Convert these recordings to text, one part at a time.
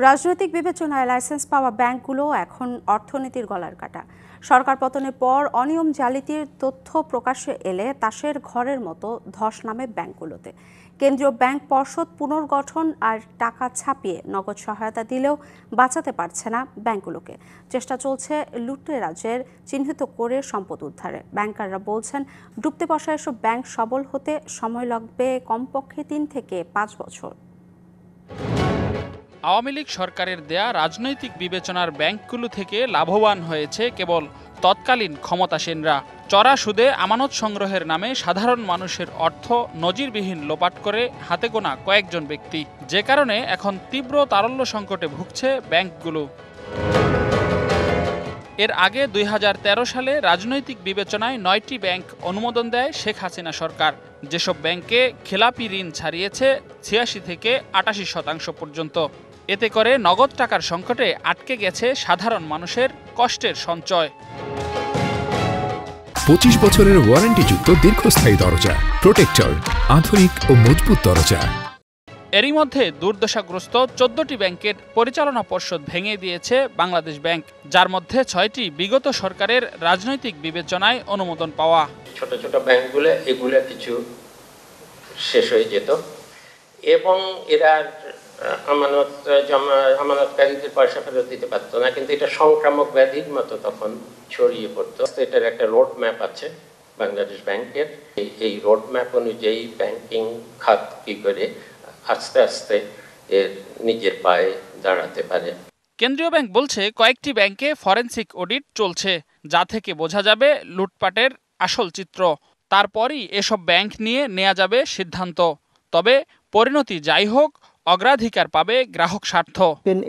রাজনৈতিক বিবেচনায় লাইসেন্স পাওয়া ব্যাংকগুলো এখন অর্থনীতির গলার কাটা। সরকার পতনের পর অনিয়ম জালিয়াতির তথ্য প্রকাশ্যে এলে তাসের ঘরের মতো ধস নামে ব্যাংকগুলোতে। কেন্দ্রীয় ব্যাংক পর্ষদ পুনর্গঠন আর টাকা ছাপিয়ে নগদ সহায়তা দিলেও বাঁচাতে পারছে না ব্যাংকগুলোকে। চেষ্টা চলছে লুটেরাজের চিহ্নিত করে সম্পদ উদ্ধারে। ব্যাংকাররা বলছেন, ডুবতে বসা এসব ব্যাংক সবল হতে সময় লাগবে কমপক্ষে 3 থেকে 5 বছর। আওয়ামী লীগ সরকারের দেয়া রাজনৈতিক বিবেচনার ব্যাংকগুলো থেকে লাভবান হয়েছে কেবল তৎকালীন ক্ষমতাসীনরা। চড়া সুদে আমানত সংগ্রহের নামে সাধারণ মানুষের অর্থ নজিরবিহীন লোপাট করে হাতে গোনা কয়েকজন ব্যক্তি, যে কারণে এখন তীব্র তারল্য সংকটে ভুগছে ব্যাংকগুলো। এর আগে 2013 সালে রাজনৈতিক বিবেচনায় 9টি ব্যাংক অনুমোদন দেয় শেখ হাসিনা সরকার। যেসব ব্যাংকে খেলাপি ঋণ ছাড়িয়েছে 86 থেকে 88% পর্যন্ত। এতে করে নগদ টাকার সংকটে আটকে গেছে সাধারণ মানুষের কষ্টের সঞ্চয়। 25 বছরের ওয়ারেন্টিযুক্ত দীর্ঘস্থায়ী দরজা প্রোটেক্টর, আধুনিক ও মজবুত দরজা। এরই মধ্যে দুর্দশাগ্রস্ত 14টি ব্যাংকের পরিচালনা পর্ষদ ভেঙে দিয়েছে বাংলাদেশ ব্যাংক, যার মধ্যে 6টি বিগত সরকারের রাজনৈতিক বিবেচনায় অনুমোদন পাওয়া। ছোট ছোট ব্যাংকগুলো এগুলো কিছু শেষ হয়ে যেত এবং এরা আমানতকারীদের পয়সা ফেরত দিতে পারতো না, কিন্তু এটা সংক্রামক ব্যাধির মতো তখন ছড়িয়ে পড়তো। এটার একটা রোড ম্যাপ আছে বাংলাদেশ ব্যাংকের। এই রোড ম্যাপ অনুযায়ী ব্যাংকিং খাত কি করে আস্তে আস্তে এর নিজের পায়ে দাঁড়াতে পারে। কেন্দ্রীয় ব্যাংক বলছে, কয়েকটি ব্যাংকে ফরেনসিক অডিট চলছে, যা থেকে বোঝা যাবে লুটপাটের আসল চিত্র। তারপরই এসব ব্যাংক নিয়ে নেওয়া যাবে সিদ্ধান্ত। তবে পরিণতি যাই হোক, অগ্রাধিকার পাবে গ্রাহক স্বার্থ।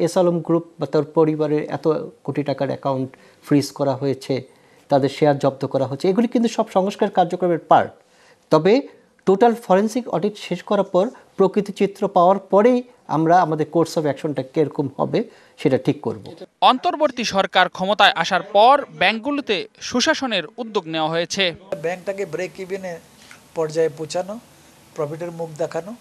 এস আলম গ্রুপ বা তার পরিবারের এত কোটি টাকার অ্যাকাউন্ট ফ্রিজ করা হয়েছে, তাদের শেয়ার জব্দ করা হচ্ছে, এগুলি কিন্তু সব সংস্কার কার্যক্রমের পার্ট। তবে টোটাল ফরেনসিক অডিট শেষ করার পর প্রকৃতি চিত্র পাওয়ার পরেই আমরা আমাদের কোর্স অফ অ্যাকশনটা কিরকম হবে সেটা ঠিক করব। অন্তর্বর্তী সরকার ক্ষমতায় আসার পর ব্যাংকগুলোতে সুশাসনের উদ্যোগ নেওয়া হয়েছে। ব্যাংকটাকে ব্রেক ইভেনে পর্যায়ে পৌঁছানো, প্রফিটের মুখ দেখানো।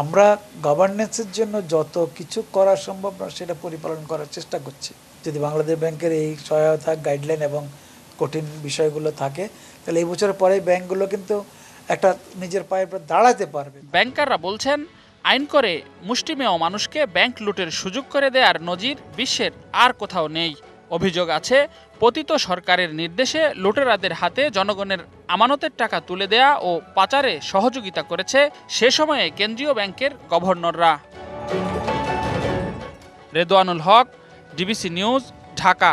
আমরা গভর্নেন্সের জন্য যত কিছু করা সম্ভব সেটা পরিপালন করার চেষ্টা করছি। যদি বাংলাদেশ ব্যাংকের এই সহায়তা, গাইডলাইন এবং কঠিন বিষয়গুলো থাকে, তাহলে এই বছরের পরে ব্যাংকগুলো কিন্তু একটা নিজের পায়ের উপর দাঁড়াতে পারবে। ব্যাংকাররা বলছেন, আইন করে মুষ্টিমেয় মানুষকে ব্যাংক লুটের সুযোগ করে দেওয়ার নজির বিশ্বের আর কোথাও নেই। অভিযোগ আছে, পতিত সরকারের নির্দেশে লুটেরাদের হাতে জনগণের আমানতের টাকা তুলে দেয়া ও পাচারে সহযোগিতা করেছে সে সময়ে কেন্দ্রীয় ব্যাংকের গভর্নররা। রেদওয়ানুল হক, ডিবিসি নিউজ, ঢাকা।